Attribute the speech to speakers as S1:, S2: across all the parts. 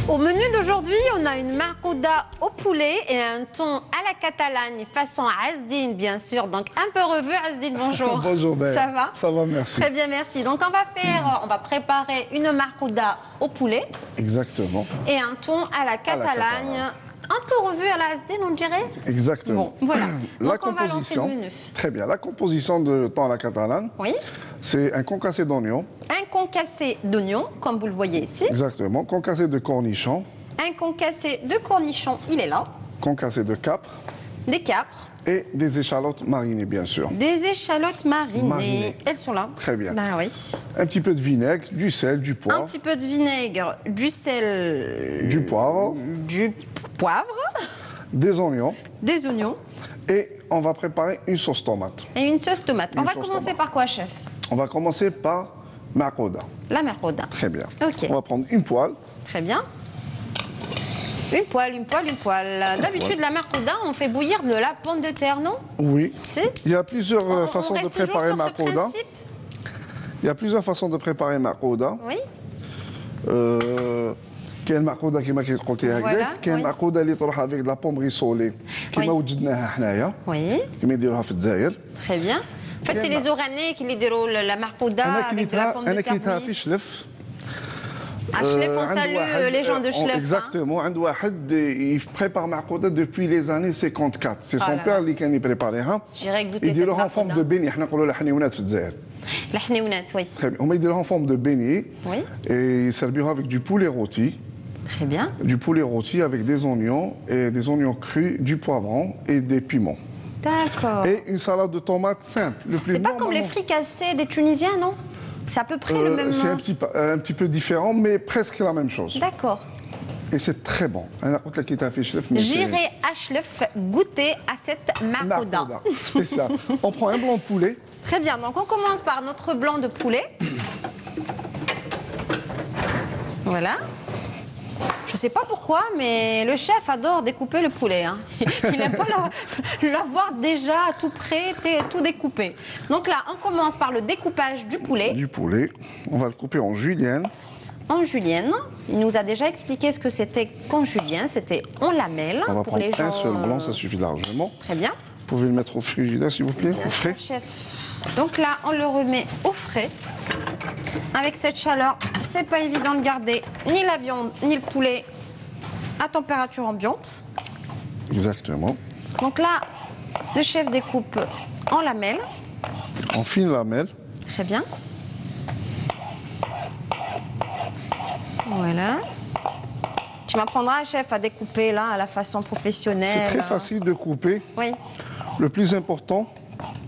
S1: Au menu d'aujourd'hui, on a une marcouda au poulet et un thon à la catalagne façon Azdine, bien sûr. Donc un peu revu, Azdine, bonjour.
S2: Bonjour, Ben.
S1: Ça va?
S2: Ça va, merci.
S1: Très bien, merci. Donc on va préparer une marcouda au poulet.
S2: Exactement.
S1: Et un thon à la catalagne. Un peu revu à la Azdine, on dirait.
S2: Exactement.
S1: Bon, voilà.
S2: La
S1: Donc on va lancer le
S2: composition.
S1: menu.
S2: Très bien. La composition de thon à la catalane.
S1: Oui.
S2: C'est un concassé d'oignon.
S1: Un concassé d'oignon, comme vous le voyez ici.
S2: Exactement. Concassé de cornichons.
S1: Un concassé de cornichons, il est là.
S2: Concassé de capre.
S1: Des capres.
S2: Et des échalotes marinées, bien sûr.
S1: Des échalotes marinées. Elles sont là.
S2: Très bien.
S1: Ben oui.
S2: Un petit peu de vinaigre, du sel, du
S1: Un
S2: poivre.
S1: petit peu de vinaigre, du sel.
S2: Du poivre.
S1: Du poivre.
S2: Des oignons.
S1: Des oignons.
S2: Et on va préparer une sauce tomate.
S1: Et une sauce tomate. On va
S2: sauce
S1: commencer
S2: tomate.
S1: par quoi, chef?
S2: On va commencer par marcouda.
S1: La mercouda.
S2: Très bien.
S1: Ok.
S2: On va prendre une poêle.
S1: Très bien. Une poêle, une poêle, une poêle. D'habitude, la marcouda, on fait bouillir de la pomme de terre, non?
S2: Oui.
S1: C'est?
S2: Il y a plusieurs
S1: On
S2: façons de
S1: reste toujours
S2: préparer
S1: sur ce
S2: marcouda.
S1: principe?
S2: Il y a plusieurs façons de préparer marcouda.
S1: Oui.
S2: كاين المعقوده كما قلتي هكذا
S1: Voilà,
S2: كاين
S1: oui.
S2: المعقوده اللي تروح افيك لا بوم ريسولي كما
S1: Oui.
S2: وجدناها حنايا
S1: Oui.
S2: كما يديروها في الجزائر.
S1: Très bien. En fait, c'est les Oranais qui les déroulent la marcouda avec de la pomme de
S2: انا
S1: terre
S2: كليتها في
S1: bouillie.
S2: شلف.
S1: À Chlef, on
S2: عند
S1: salue
S2: واحد-
S1: les gens de Chlef. hein.
S2: Exactement. عند واحد il prépare معقوده depuis les années 54. C'est
S1: Ah
S2: son
S1: là
S2: père
S1: là.
S2: اللي كان يبريباريها.
S1: J'irai goûter cette
S2: يديروها en forme
S1: marcouda.
S2: de beignet. حنا نقولوا لها حنيونات في الجزائر.
S1: La hniounat, oui.
S2: Très bien. هما يديروها en forme de beignet.
S1: Oui.
S2: Et ils serviront avec du poulet rôti.
S1: Très bien.
S2: Du poulet rôti avec des oignons et des oignons crus, du poivron et des piments.
S1: D'accord.
S2: Et une salade de tomates simple. Le plus
S1: C'est pas comme les
S2: normalement-
S1: fricassés des Tunisiens, non? C'est à peu près le même.
S2: C'est un petit peu différent, mais presque la même chose.
S1: D'accord.
S2: Et c'est très bon. أنا قلت لك كي في شلف، mais c'est-
S1: J'irai à Chlef goûter à cette marcouda.
S2: Marcouda, spécial. On prend un blanc de poulet.
S1: Très bien. Donc on commence par notre blanc de poulet. Voilà. Je sais pas pourquoi, mais le chef adore découper le poulet. hein. Il n'aime pas l'avoir déjà tout prêt, tout découpé. Donc là, on commence par le découpage du poulet
S2: Du poulet. On va le couper en julienne.
S1: en julienne. Il nous a déjà expliqué ce que c'était qu'en julienne. C'était en lamelles
S2: On va
S1: pour
S2: prendre
S1: les gens.
S2: un seul blanc, ça suffit largement.
S1: Très bien.
S2: Vous pouvez le mettre au frigidaire, s'il vous plaît,
S1: Bien
S2: au
S1: sûr,
S2: frais.
S1: chef. Donc là, on le remet au frais. Avec cette chaleur, c'est pas évident de garder ni la viande ni le poulet à température ambiante.
S2: Exactement.
S1: Donc là, le chef découpe en lamelles.
S2: En fines lamelles.
S1: Très bien. Voilà. Tu m'apprendras, chef, à découper là à la façon professionnelle.
S2: C'est très facile de couper.
S1: Oui,
S2: Le plus important,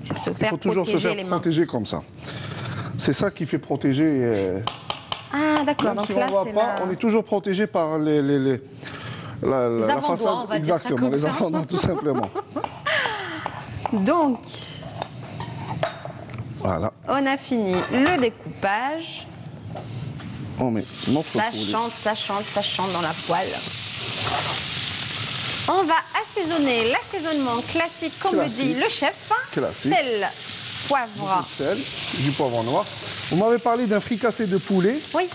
S1: c'est de se
S2: il
S1: faire
S2: faut toujours se
S1: protéger
S2: faire
S1: les mains.
S2: protéger comme ça. C'est ça qui fait protéger.
S1: Ah, d'accord.
S2: Même
S1: Donc
S2: si
S1: là,
S2: on ne voit
S1: c'est
S2: pas,
S1: la...
S2: on est toujours protégé par
S1: Les
S2: la
S1: avant-doigts,
S2: façade.
S1: on va dire ça
S2: Exactement,
S1: comme
S2: les
S1: ça.
S2: avant-doigts, tout simplement.
S1: Donc,
S2: Voilà.
S1: on a fini le découpage.
S2: On met notre
S1: Ça
S2: poulet.
S1: chante, ça chante, ça chante dans la poêle. On va assaisonner l'assaisonnement classique, comme le dit
S2: Classique.
S1: le chef.
S2: Classique.
S1: Sel, poivre.
S2: Du sel, du poivre noir. Vous m'avez parlé d'un fricassé de poulet.
S1: Oui,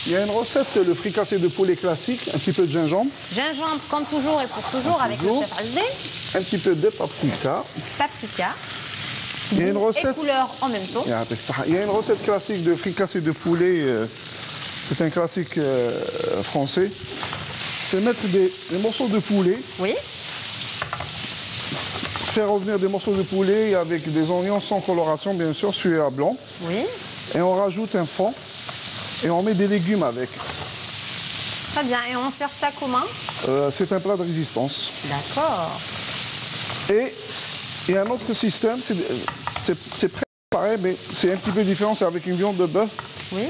S2: Il y a une recette, le fricassé de poulet classique, un petit peu de gingembre,
S1: gingembre comme toujours et pour toujours avec le
S2: toujours.
S1: chef Azdé.
S2: un petit peu de paprika.
S1: Paprika.
S2: Il y a une
S1: Et
S2: recette.
S1: couleur en même temps.
S2: Il y a une recette classique de fricassé de poulet. C'est un classique français. C'est mettre des morceaux de poulet,
S1: Oui,
S2: faire revenir des morceaux de poulet avec des oignons sans coloration, bien sûr, sués à blanc.
S1: oui.
S2: Et on rajoute un fond et on met des légumes avec.
S1: Très bien. Et on sert ça comment?
S2: C'est un plat de résistance.
S1: D'accord.
S2: Et il y a un autre système, c'est presque pareil, mais c'est un petit peu différent, c'est avec une viande de bœuf.
S1: Oui.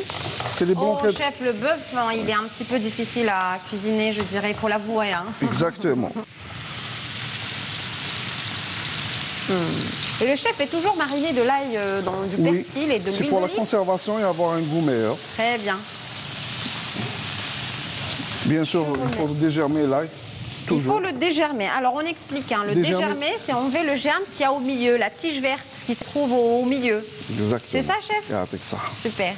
S2: C'est les
S1: Oh,
S2: blanquettes.
S1: chef, le bœuf, hein, il est un petit peu difficile à cuisiner, je dirais, il faut l'avouer. Hein.
S2: Exactement.
S1: Et le chef est toujours mariné de l'ail, du
S2: Oui,
S1: persil et de
S2: c'est
S1: l'huile
S2: pour la
S1: d'olive.
S2: conservation et avoir un goût meilleur.
S1: Très bien.
S2: Bien sûr, il faut dégermer l'ail.
S1: Il faut
S2: Toujours.
S1: le dégermer. Alors on explique, hein, le
S2: Dégermer.
S1: dégermer, c'est enlever le germe qu'il y a au milieu, la tige verte qui se trouve au milieu.
S2: Exactement.
S1: C'est ça, chef?
S2: Et avec ça.
S1: Super.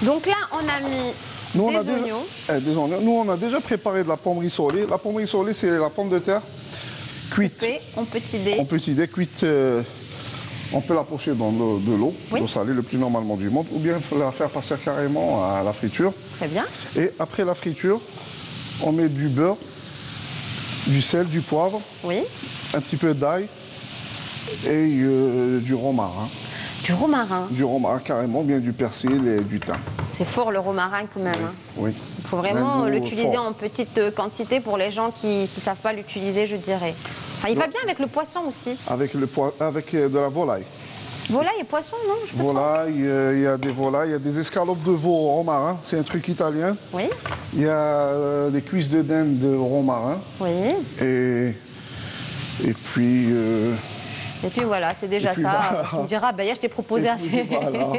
S1: Donc là, on a mis des oignons.
S2: Des oignons. Nous, on a déjà préparé de la pomme rissolée. La pomme rissolée, c'est la pomme de terre cuite.
S1: En petit dé.
S2: En petit dé, cuite. On peut la pocher dans de l'eau, l'eau salée, le plus normalement du monde, ou bien il faut la faire passer carrément à la friture.
S1: Très bien.
S2: Et après la friture, on met du beurre, du sel, du poivre,
S1: oui,
S2: un petit peu d'ail et du romarin.
S1: Du romarin.
S2: Du romarin carrément, bien du persil et du thym.
S1: C'est fort le romarin quand même. Hein.
S2: Oui.
S1: Il faut vraiment l'utiliser en petite quantité pour les gens qui ne savent pas l'utiliser, je dirais. Enfin, il va bien avec le poisson aussi.
S2: Avec de la volaille.
S1: Volaille et poisson, non?
S2: Volaille, il y a des volailles, il y a des escalopes de veau au romarin, c'est un truc italien.
S1: Oui.
S2: Il y a des cuisses de dinde de romarin.
S1: Oui.
S2: Et puis...
S1: Et puis voilà, c'est déjà ça. Voilà. Tu me diras, bah, hier je t'ai proposé assez, voilà.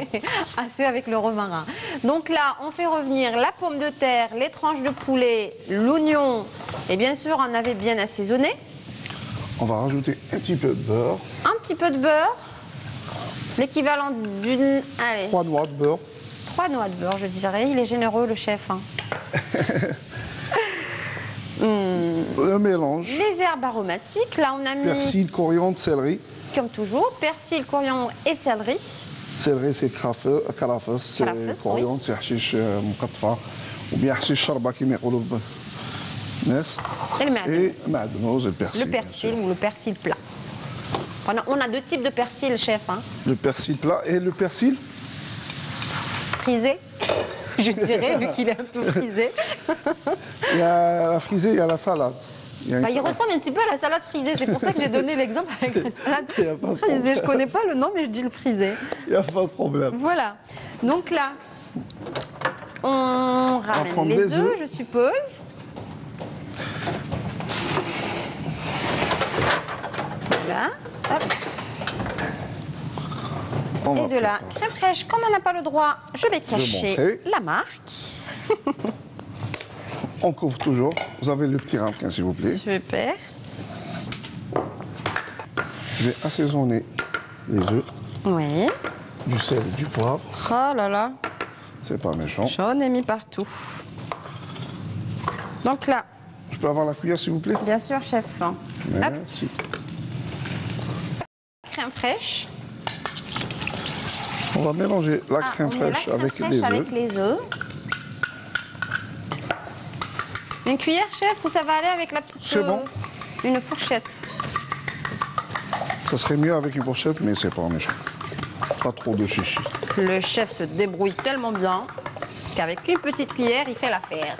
S1: assez avec le romarin. Donc là, on fait revenir la pomme de terre, les tranches de poulet, l'oignon. Et bien sûr, on avait bien assaisonné.
S2: On va rajouter un petit peu de beurre.
S1: Un petit peu de beurre. L'équivalent d'une... Allez.
S2: 3 noix de beurre.
S1: 3 noix de beurre, je dirais. Il est généreux, le chef. Hein.
S2: Un mélange.
S1: Les herbes aromatiques. Là, on a mis...
S2: Persil, coriandre, céleri.
S1: Comme toujours. Persil, coriandre et céleri.
S2: Céleri, c'est karafes. Coriandre, c'est hashish mqatfa. Ou bien hashish sharba, qui met au
S1: et le
S2: madnos, le persil.
S1: Le persil ou le persil plat. On a 2 types de persil, chef. Hein.
S2: Le persil plat et le persil
S1: frisé, je dirais, vu qu'il est un peu frisé.
S2: Il y a la frisée, il y a la salade. Il
S1: ressemble un petit peu à la salade frisée, c'est pour ça que j'ai donné l'exemple avec la salade frisée. Je ne connais pas le nom, mais je dis le frisé.
S2: Il n'y a pas de problème.
S1: Voilà. Donc là, on ramène les œufs, je suppose. Voilà. Hop. Et de la crème fraîche. Comme on n'a pas le droit, je vais cacher la marque.
S2: On couvre toujours. Vous avez le petit ramequin, s'il vous plaît.
S1: Super.
S2: Je vais assaisonner les œufs.
S1: Oui.
S2: Du sel et du poivre.
S1: Oh là là.
S2: C'est pas méchant.
S1: J'en ai mis partout. Donc là.
S2: Je peux avoir la cuillère, s'il vous plaît?
S1: Bien sûr, chef.
S2: Merci. Hop.
S1: Crème fraîche.
S2: On va mélanger la crème fraîche avec les œufs.
S1: Une cuillère, chef, ou ça va aller avec la petite...
S2: C'est bon.
S1: Une fourchette.
S2: Ça serait mieux avec une fourchette, mais c'est pas méchant. Pas trop de chichi.
S1: Le chef se débrouille tellement bien qu'avec une petite cuillère, il fait l'affaire.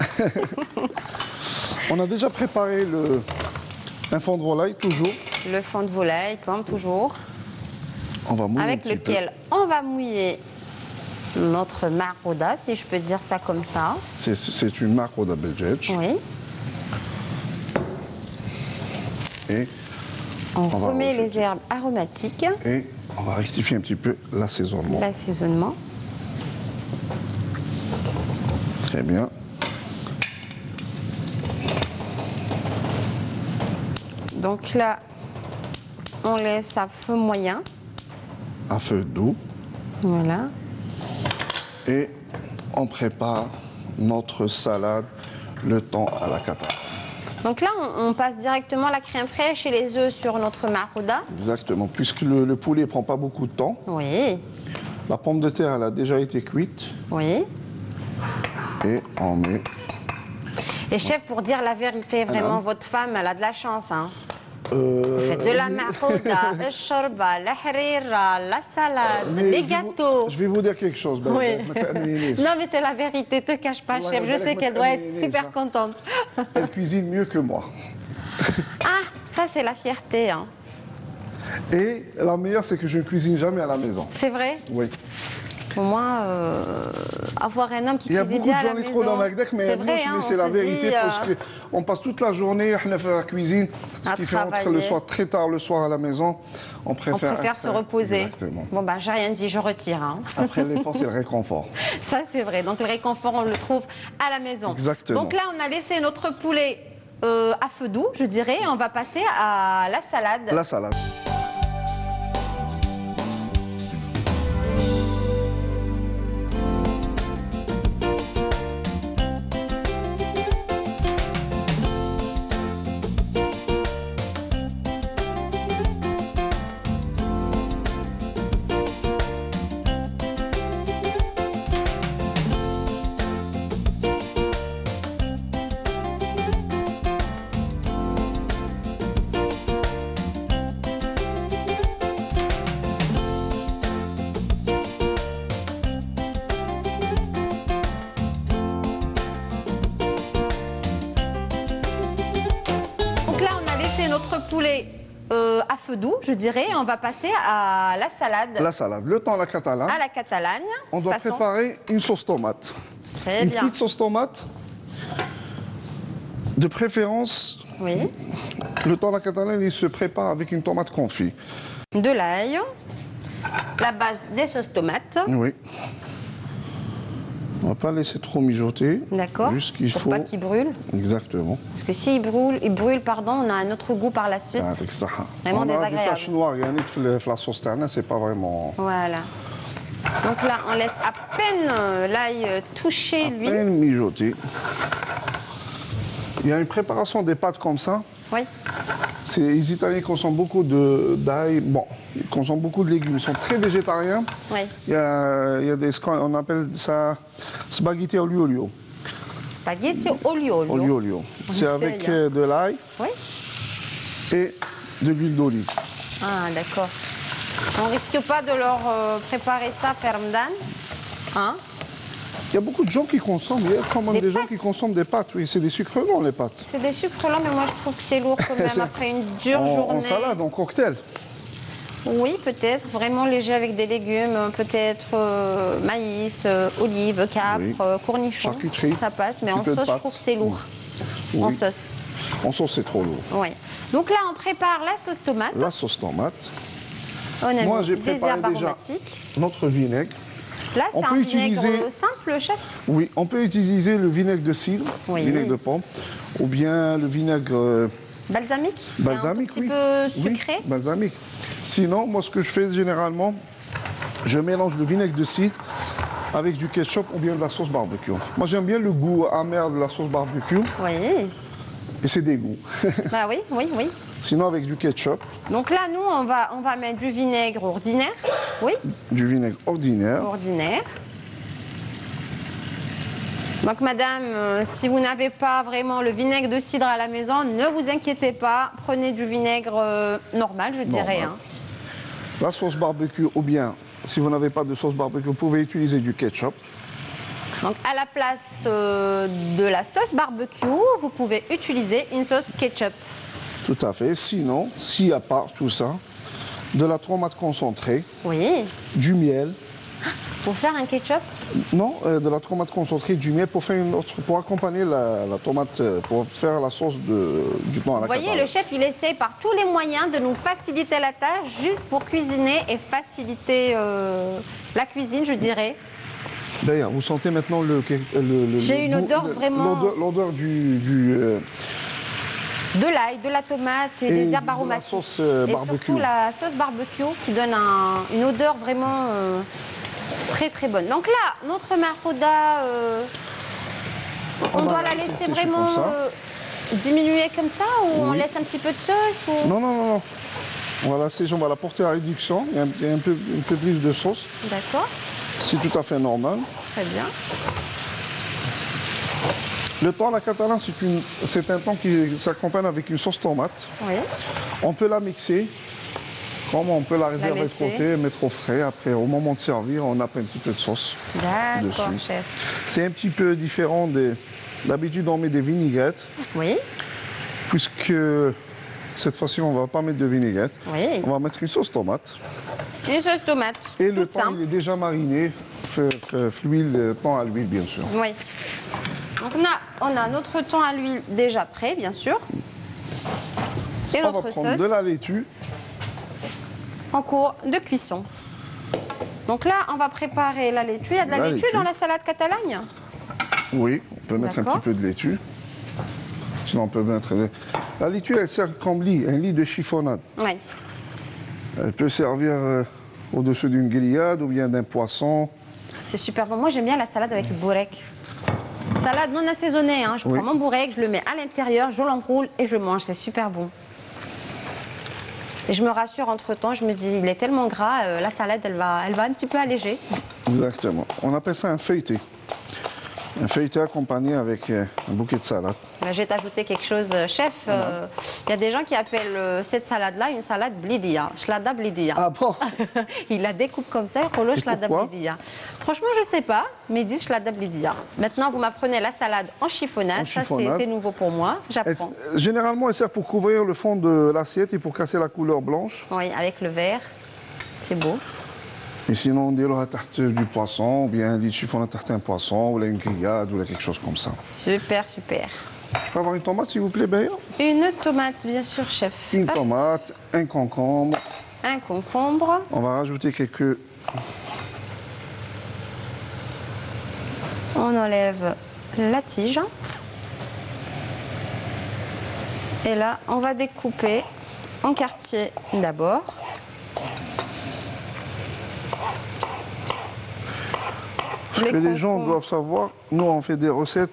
S2: On a déjà préparé un fond de volaille, toujours.
S1: Le fond de volaille, comme toujours.
S2: On va mouiller
S1: avec lequel on va mouiller notre marrouda, si je peux dire ça comme ça.
S2: C'est une marrouda belge.
S1: Oui.
S2: Et
S1: on remet les herbes aromatiques.
S2: Et on va rectifier un petit peu l'assaisonnement.
S1: L'assaisonnement.
S2: Très bien.
S1: Donc là, on laisse à feu moyen.
S2: À feu doux.
S1: Voilà.
S2: Et on prépare notre salade le temps à la cata.
S1: Donc là, on passe directement la crème fraîche et les œufs sur notre marrouda.
S2: Exactement, puisque le poulet ne prend pas beaucoup de temps.
S1: Oui.
S2: La pomme de terre, elle a déjà été cuite.
S1: Oui.
S2: Et on met...
S1: Et chef, pour dire la vérité, vraiment, votre femme, elle a de la chance, hein. Vous faites de la marrouda, le shorba, la harira, la salade, les gâteaux.
S2: Je vais vous dire quelque chose.
S1: Oui. Non, mais c'est la vérité, te cache pas, chef. Je sais qu'elle doit être super contente.
S2: Elle cuisine mieux que moi.
S1: Ah, ça, c'est la fierté, hein.
S2: Et la meilleure, c'est que je ne cuisine jamais à la maison.
S1: C'est vrai?
S2: Oui.
S1: Au moins, avoir un homme qui cuisine bien à la maison.
S2: Il y a beaucoup de gens qui trop dans Magdek, mais c'est la vérité parce qu'on passe toute la journée à faire la cuisine, ce qui fait rentrer le soir très tard le soir à la maison. On préfère
S1: se reposer.
S2: Exactement.
S1: Bon, bah, j'ai rien dit, je retire. Hein.
S2: Après, l'effort, c'est le réconfort.
S1: Ça, c'est vrai. Donc, le réconfort, on le trouve à la maison.
S2: Exactement.
S1: Donc là, on a laissé notre poulet à feu doux, je dirais. On va passer à la salade.
S2: La salade.
S1: poulet à feu doux, je dirais. On va passer à la salade.
S2: La salade. Le temps à la catalane.
S1: À la catalagne.
S2: On doit préparer une sauce tomate.
S1: Très
S2: une
S1: bien.
S2: petite sauce tomate. De préférence,
S1: Oui.
S2: le temps à la catalane, il se prépare avec une tomate confit.
S1: De l'ail. La base des sauces tomates.
S2: Oui. On ne va pas laisser trop mijoter.
S1: D'accord.
S2: Juste qu'il
S1: Pour
S2: faut.
S1: pas qu'il brûle.
S2: Exactement.
S1: Parce que s'il brûle, pardon, on a un autre goût par la suite.
S2: Avec ça.
S1: Vraiment
S2: on a
S1: désagréable.
S2: des taches noires, il y a la sauce terne, c'est pas vraiment.
S1: Voilà. Donc là, on laisse à peine l'ail toucher l'huile.
S2: À peine mijoter. Il y a une préparation des pâtes comme ça.
S1: Oui.
S2: Les Italiens consomment beaucoup d'ail. Bon, ils consomment beaucoup de légumes. Ils sont très végétariens.
S1: Oui.
S2: Il y a on appelle ça spaghetti olio olio.
S1: Spaghetti olio olio.
S2: Olio olio. C'est avec de l'ail
S1: Oui.
S2: et de l'huile d'olive.
S1: Ah, d'accord. On risque pas de leur préparer ça, Fermdan. Hein?
S2: Il y a beaucoup de gens qui consomment, il y a quand même des gens qui consomment des pâtes. Oui, c'est des sucres lents, les pâtes.
S1: C'est des sucres lents, mais moi je trouve que c'est lourd quand même après une dure journée.
S2: En salade, en cocktail.
S1: Oui, peut-être. Vraiment léger avec des légumes, peut-être maïs, olives, capres,
S2: Oui.
S1: cornichons.
S2: Charcuterie.
S1: Ça passe, mais
S2: Un
S1: en
S2: peu de
S1: sauce, je
S2: pâte.
S1: trouve que c'est lourd.
S2: Oui.
S1: En sauce.
S2: En sauce, c'est trop lourd.
S1: Oui. Donc là, on prépare la sauce tomate.
S2: La sauce tomate.
S1: On a
S2: Moi,
S1: mis
S2: j'ai
S1: des
S2: préparé
S1: herbes
S2: déjà
S1: aromatiques.
S2: notre vinaigre.
S1: Là,
S2: On
S1: c'est un
S2: peut
S1: vinaigre
S2: utiliser-
S1: simple, chef.
S2: Oui, on peut utiliser le vinaigre de cidre,
S1: Oui.
S2: vinaigre de pomme, ou bien le vinaigre
S1: Balsamique.
S2: balsamique.
S1: Un tout petit peu sucré.
S2: Oui, balsamique. Sinon, moi, ce que je fais généralement, je mélange le vinaigre de cidre avec du ketchup ou bien de la sauce barbecue. Moi, j'aime bien le goût amer de la sauce barbecue,
S1: Oui.
S2: et c'est des goûts.
S1: Bah oui, oui, oui.
S2: Sinon, avec du ketchup,
S1: Donc là, nous, on va mettre du vinaigre ordinaire. Oui,
S2: du vinaigre ordinaire.
S1: ordinaire. Donc, madame, si vous n'avez pas vraiment le vinaigre de cidre à la maison, ne vous inquiétez pas. Prenez du vinaigre normal, je dirais.
S2: Normal. La sauce barbecue, ou bien, si vous n'avez pas de sauce barbecue, vous pouvez utiliser du ketchup.
S1: Donc, à la place de la sauce barbecue, vous pouvez utiliser une sauce ketchup.
S2: Tout à fait. Sinon, s'il n'y a pas tout ça, de la tomate concentrée,
S1: Oui.
S2: du miel.
S1: Pour faire un ketchup.
S2: Non, de la tomate concentrée, du miel pour faire pour accompagner la tomate, pour faire la sauce du pain à la
S1: Vous voyez,
S2: catalane.
S1: le chef, il essaie par tous les moyens de nous faciliter la tâche, juste pour cuisiner et faciliter la cuisine, je dirais.
S2: D'ailleurs, vous sentez maintenant
S1: J'ai une odeur vraiment-
S2: l'odeur
S1: De l'ail, de la tomate et,
S2: Et
S1: des
S2: de
S1: herbes
S2: la
S1: aromatiques.
S2: sauce,
S1: et
S2: barbecue.
S1: surtout la sauce barbecue qui donne une odeur vraiment très très bonne. Donc là, notre marauda, on doit la laisser
S2: sécher
S1: vraiment
S2: comme ça.
S1: diminuer comme ça ou on
S2: Oui.
S1: laisse un petit peu de sauce ou...
S2: Non, non, non, non. On va la porter à réduction. Il y a un peu plus de sauce.
S1: D'accord,
S2: C'est tout à fait normal.
S1: très bien.
S2: Le thon à la catalane, c'est un thon qui s'accompagne avec une sauce tomate.
S1: Oui,
S2: On peut la mixer, comme on peut la réserver de
S1: laisser.
S2: côté, mettre au frais. Après, au moment de servir, on apprend un petit peu de sauce
S1: d'accord,
S2: dessus.
S1: chef.
S2: C'est un petit peu différent d'habitude, on met des vinaigrettes,
S1: Oui,
S2: puisque cette fois-ci, on ne va pas mettre de vinaigrette.
S1: oui.
S2: On va mettre une sauce tomate.
S1: Une sauce tomate,
S2: Et le
S1: toute
S2: thon,
S1: simple.
S2: il est déjà mariné, l'huile, thon à l'huile, bien sûr.
S1: Oui. Donc on a notre thon à l'huile déjà prêt, bien sûr. Et
S2: On va
S1: notre
S2: prendre
S1: sauce
S2: de la laitue.
S1: en cours de cuisson. Donc là, on va préparer la laitue. Il y a de la
S2: La
S1: laitue
S2: laitue.
S1: dans la salade catalagne?
S2: Oui, on peut mettre un
S1: D'accord.
S2: petit peu de laitue. Sinon, on peut mettre... La laitue, elle sert comme lit, un lit de chiffonnade.
S1: Oui.
S2: Elle peut servir au-dessus d'une grillade ou bien d'un poisson.
S1: C'est super bon. Moi, j'aime bien la salade avec le bourrec. Salade non assaisonnée. Hein. Je
S2: Oui.
S1: prends mon bourrec, je le mets à l'intérieur, je l'enroule et je mange. C'est super bon. Et je me rassure entre-temps, je me dis, il est tellement gras, la salade, elle va un petit peu alléger.
S2: Exactement. On appelle ça un feuilleté. Un feuilleté accompagné avec un bouquet de salade.
S1: Je vais t'ajouter quelque chose, chef. Il y a des gens qui appellent cette salade-là une salade blidia, shlada blidia.
S2: Ah bon?
S1: Il la découpe comme ça, il dit shlada blidia. Franchement, je ne sais pas, mais ils disent shlada blidia. Maintenant, vous m'apprenez la salade en chiffonnade. Ça, c'est nouveau pour moi. J'apprends.
S2: Généralement, elle sert pour couvrir le fond de l'assiette et pour casser la couleur blanche.
S1: Oui, avec le vert. C'est beau.
S2: Et sinon, on dit la tarte du poisson, ou bien les chiffons à tarte un poisson, ou une grillade, ou quelque chose comme ça.
S1: Super, super.
S2: Je peux avoir une tomate, s'il vous plaît, Béa?
S1: Une tomate, bien sûr, chef.
S2: Une tomate, un concombre.
S1: Un concombre.
S2: On va rajouter quelques...
S1: On enlève la tige. Et là, on va découper en quartiers d'abord.
S2: Ce que les gens doivent savoir, nous on fait des recettes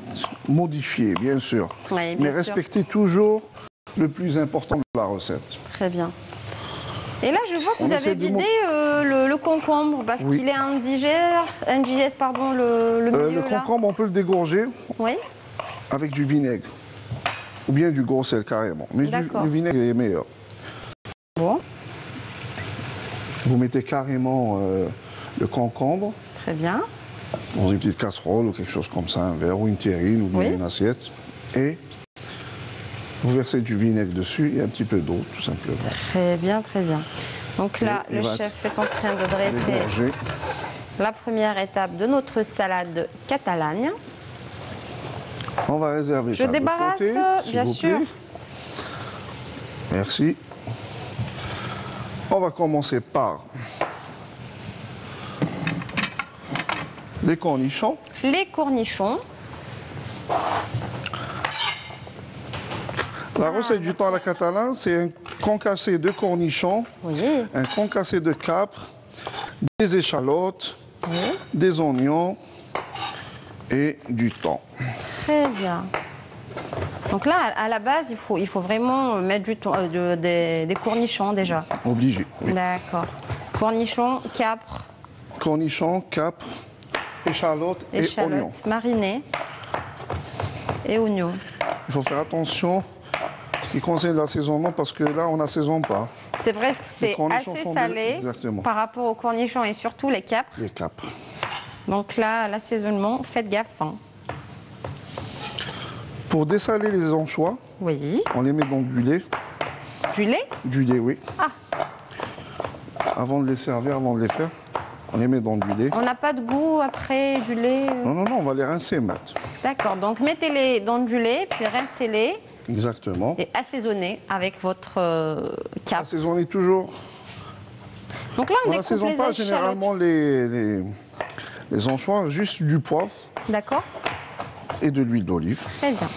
S2: modifiées, bien sûr.
S1: Oui, bien
S2: mais
S1: sûr.
S2: respecter toujours le plus important de la recette.
S1: Très bien. Et là, je vois que vous avez vidé le concombre parce qu'il est indigeste, pardon, le milieu
S2: le concombre, on peut le dégorger avec du vinaigre. Ou bien du gros sel carrément. Mais le vinaigre est meilleur.
S1: Bon.
S2: Vous mettez carrément le concombre.
S1: Très bien.
S2: Dans une petite casserole ou quelque chose comme ça, un verre ou une terrine ou bien une assiette. Et vous versez du vinaigre dessus et un petit peu d'eau, tout simplement.
S1: Très bien, très bien. Donc là, le chef est en train de dresser la première étape de notre salade catalane.
S2: On va réserver ça.
S1: Je débarrasse, bien sûr.
S2: Merci. On va commencer par les cornichons.
S1: Les cornichons.
S2: La recette du temps à la catalane, c'est un concassé de cornichons, un concassé de capre, des échalotes, des oignons et du thon.
S1: Très bien. Donc là, à la base, il faut vraiment mettre du thon, des cornichons déjà.
S2: Obligé. Oui.
S1: D'accord. Cornichons, capre.
S2: Cornichons, capre, échalotes et oignons.
S1: Marinés et oignons.
S2: Il faut faire attention ce qui concerne l'assaisonnement parce que là, on n'assaisonne pas.
S1: C'est vrai que c'est assez salé par rapport aux cornichons et surtout les capres.
S2: Les capres.
S1: Donc là, l'assaisonnement, faites gaffe.
S2: Pour dessaler les anchois, on les met dans du lait.
S1: Du lait?
S2: Du lait, oui. Ah. Avant de les servir, avant de les faire, on les met dans du lait.
S1: On n'a pas de goût après du lait?
S2: Non, on va les rincer, Matt.
S1: D'accord, donc mettez-les dans du lait, puis rincez-les.
S2: Exactement.
S1: Et assaisonnez avec votre capre.
S2: Assaisonnez toujours.
S1: Donc là, on découpe les échalotes.
S2: n'assaisonne pas généralement les anchois, juste du poivre.
S1: D'accord.
S2: Et de l'huile d'olive.
S1: Très bien.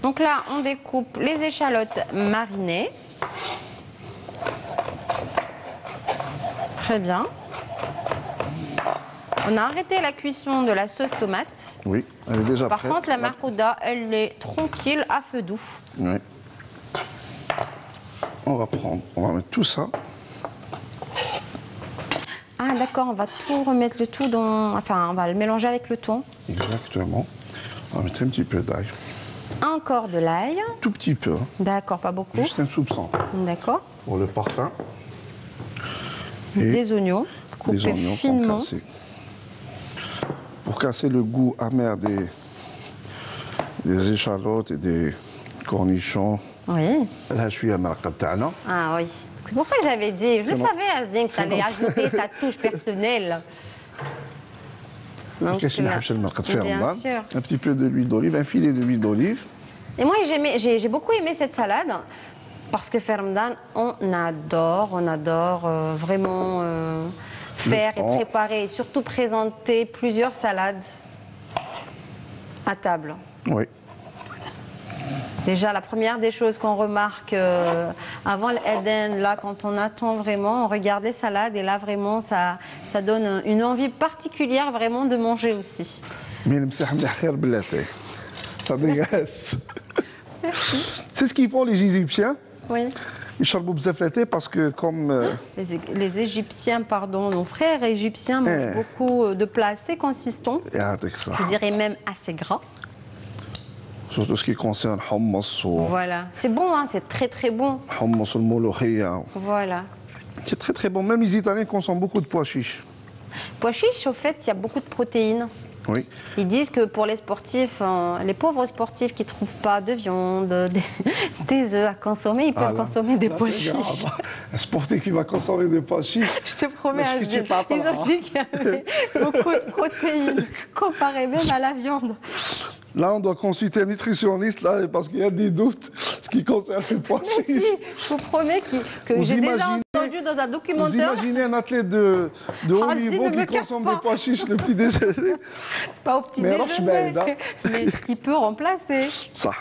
S1: Donc là, on découpe les échalotes marinées. Très bien. On a arrêté la cuisson de la sauce tomate.
S2: Oui, elle est déjà prête.
S1: Par contre, la marcouda, elle est tranquille à feu doux.
S2: Oui. On va mettre tout ça.
S1: Ah d'accord, on va tout remettre le tout dans... Enfin, on va le mélanger avec le thon.
S2: Exactement. On va mettre un petit peu d'ail.
S1: Encore de l'ail.
S2: Tout petit peu.
S1: D'accord, pas beaucoup.
S2: Juste un soupçon.
S1: D'accord.
S2: Pour le parfum.
S1: Et des oignons coupés finement.
S2: Pour casser le goût amer des échalotes et des cornichons.
S1: Oui.
S2: Là, je suis à Marcatana.
S1: Ah oui. C'est pour ça que j'avais dit. Je savais, Asdin, que tu allais ajouter ta touche personnelle. Donc, bien sûr.
S2: Un petit peu de l'huile d'olive, un filet de l'huile d'olive.
S1: Et moi, j'ai beaucoup aimé cette salade parce que Fermdan, on adore vraiment faire et préparer et surtout présenter plusieurs salades à table.
S2: Oui.
S1: Déjà, la première des choses qu'on remarque avant l'Eden, là, quand on attend vraiment, on regarde les salades et là, vraiment, ça donne une envie particulière vraiment de manger aussi.
S2: C'est ce qu'ils font les Égyptiens.
S1: Oui.
S2: يشربوا بزاف l'été parce que comme
S1: Les Égyptiens, pardon, nos frères égyptiens mangent beaucoup de plats assez consistants. Je dirais même assez gras.
S2: Surtout ce qui concerne hummus ou...
S1: Voilà. C'est bon, hein, c'est très très bon.
S2: Hummus ou mouloukhia.
S1: Voilà.
S2: C'est très très bon. Même les Italiens consomment beaucoup de pois chiches.
S1: Pois chiches, au fait, il y a beaucoup de protéines.
S2: Oui.
S1: Ils disent que pour les sportifs, les pauvres sportifs qui ne trouvent pas de viande, des œufs à consommer, ils peuvent consommer des pois chiches.
S2: Un sportif qui va consommer des pois chiches.
S1: Je te promets, ils ont dit qu'il y avait beaucoup de protéines, comparé même à la viande.
S2: Là, on doit consulter un nutritionniste là, parce qu'il y a des doutes ce qui concerne les pois chiches.
S1: Si, je vous promets que j'ai déjà entendu dans un documentaire.
S2: Vous imaginez un athlète de haut niveau qui consomme des pois chiches le petit déjeuner?
S1: Pas au petit déjeuner, mais il peut remplacer.
S2: Ça.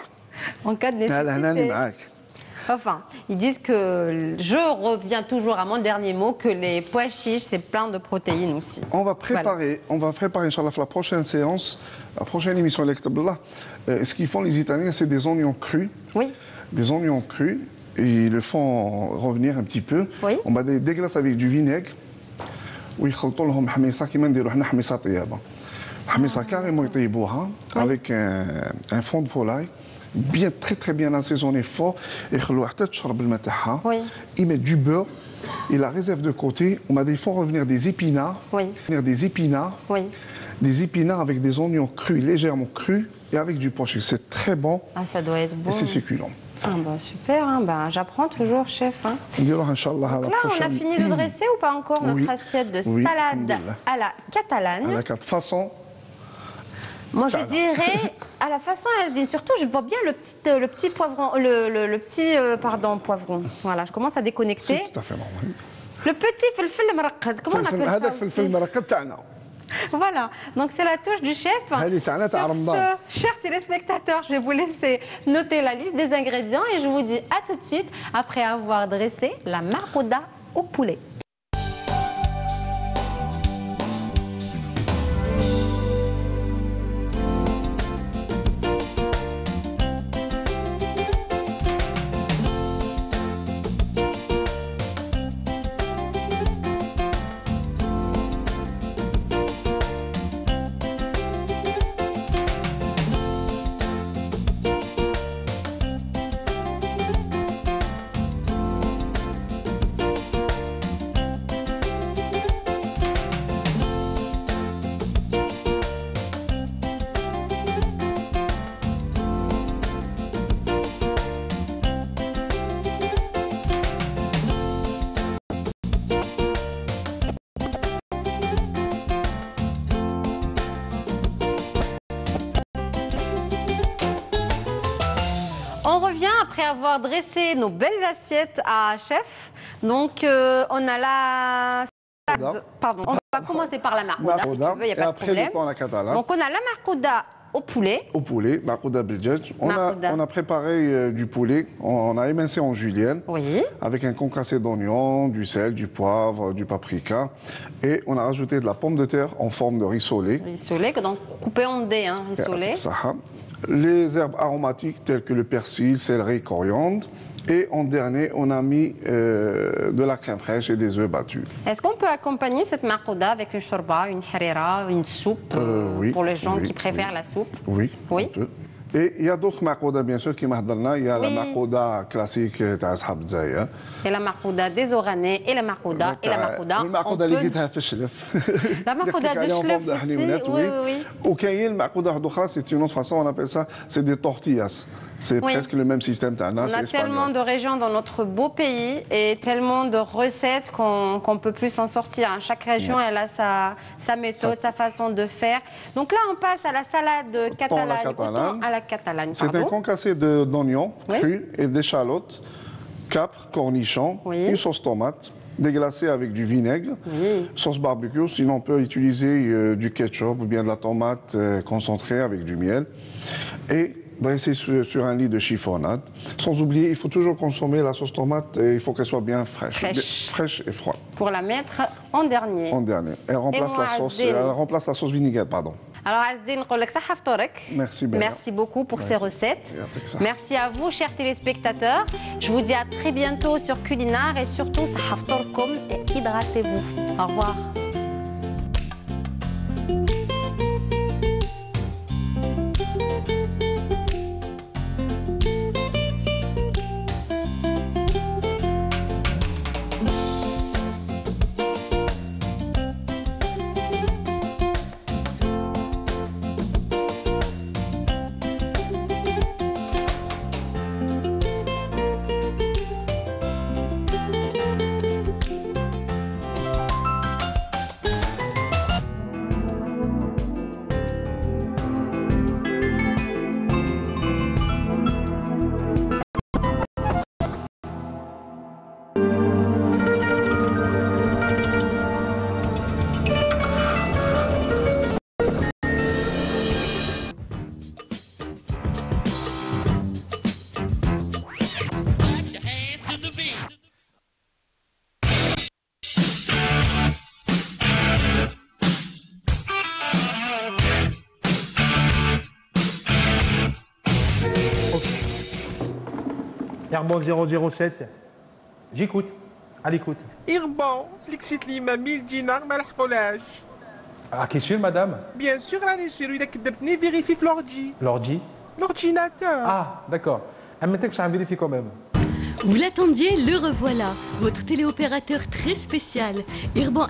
S1: En cas de nécessité. Enfin, ils disent que, je reviens toujours à mon dernier mot, que les pois chiches, c'est plein de protéines aussi.
S2: On va préparer, Inch'Allah, la prochaine séance, la prochaine émission Lektabla. Ce qu'ils font les Italiens, c'est des oignons crus.
S1: Oui.
S2: Des oignons crus, et ils le font revenir un petit peu.
S1: Oui.
S2: On va les déglacer avec du vinaigre. ويخلطوا لهم حميصه كيما نديروا حنا حميصه طيابه. حميصه كاريمون يطيبوها avec un fond de volaille. Bien, très bien assaisonné fort et ils mettent du beurre, ils la réservent de côté. Ils font revenir des épinards, des épinards avec des oignons crus, légèrement crus et avec du pois chiche. C'est très bon.
S1: Ah, ça doit être bon.
S2: Et c'est succulent.
S1: Ah bah super, hein, bah, j'apprends toujours, chef. Hein.
S2: Donc
S1: là, on a fini de dresser ou pas encore notre assiette de salade à la catalane?
S2: À la façon.
S1: Moi, je dirais à la façon Asdine. Surtout, je vois bien le petit poivron, pardon, poivron. Voilà, je commence à déconnecter.
S2: C'est tout à fait normal.
S1: Le petit felfel maraqad, comment on appelle ça aussi? Voilà, donc c'est la touche du chef. Sur ce, chers téléspectateurs, je vais vous laisser noter la liste des ingrédients et je vous dis à tout de suite après avoir dressé la marcouda au poulet. On revient après avoir dressé nos belles assiettes à chef. Donc, on a la salade. Pardon, on va commencer par la marcouda, si tu veux, il n'y a pas de problème. Donc, on a la marcouda au poulet.
S2: Au poulet, marcouda bridget. On a préparé du poulet, on a émincé en julienne.
S1: Oui.
S2: Avec un concassé d'oignon, du sel, du poivre, du paprika. Et on a rajouté de la pomme de terre en forme de rissolé.
S1: Rissolé, donc coupé en dés, hein, rissolé.
S2: Les herbes aromatiques telles que le persil, céleri, coriandre. Et en dernier, on a mis de la crème fraîche et des œufs battus.
S1: Est-ce qu'on peut accompagner cette marcouda avec une shorba, une harira, une soupe
S2: oui,
S1: pour les gens qui préfèrent la soupe?
S2: Oui.
S1: Oui.
S2: Et il y a d'autres marcouda, bien sûr, qui m'ahdalna. Il y a la marcouda classique d'Ashab Zaya.
S1: Et la marcouda des Oranais, et la marcouda, et la marcouda.
S2: La marcouda اللي جيتها في الشلف.
S1: La marcouda de Chlef aussi, oui.
S2: Au Kayel, la marcouda d'Okhra, c'est une autre façon, on appelle ça, c'est des tortillas. C'est presque le même système.
S1: On a tellement de régions dans notre beau pays et tellement de recettes qu'on ne peut plus s'en sortir. Chaque région, elle a sa méthode, sa façon de faire. Donc là, on passe à la salade catalane, à la catalane.
S2: C'est un concassé d'oignons crus et d'échalotes, capres, cornichons, une sauce tomate, déglacée avec du vinaigre, sauce barbecue. Sinon, on peut utiliser du ketchup ou bien de la tomate concentrée avec du miel. Et dresser sur un lit de chiffonnade. Sans oublier, il faut toujours consommer la sauce tomate et il faut qu'elle soit bien fraîche et froide.
S1: Pour la mettre en dernier.
S2: En dernier. Elle remplace la sauce vinaigre, pardon.
S1: Alors, Azdine,
S2: Merci,
S1: merci beaucoup pour ces recettes. Merci à vous, chers téléspectateurs. Je vous dis à très bientôt sur Culinar et surtout, et hydratez-vous. Au revoir.
S3: Irban 007, j'écoute, à l'écoute.
S4: Irban, flic لي ما 1000 دينار ما لحقولهاش.
S3: Ah, qu'est-ce que madame?
S4: Bien sûr, راني سير إذا كذبتني vérifie في l'ordi.
S3: L'ordi?
S4: L'ordinateur.
S3: Ah, d'accord. Un métier que ça vérifie quand même.
S5: Vous l'attendiez, le revoilà. Votre téléopérateur très spécial, Irban.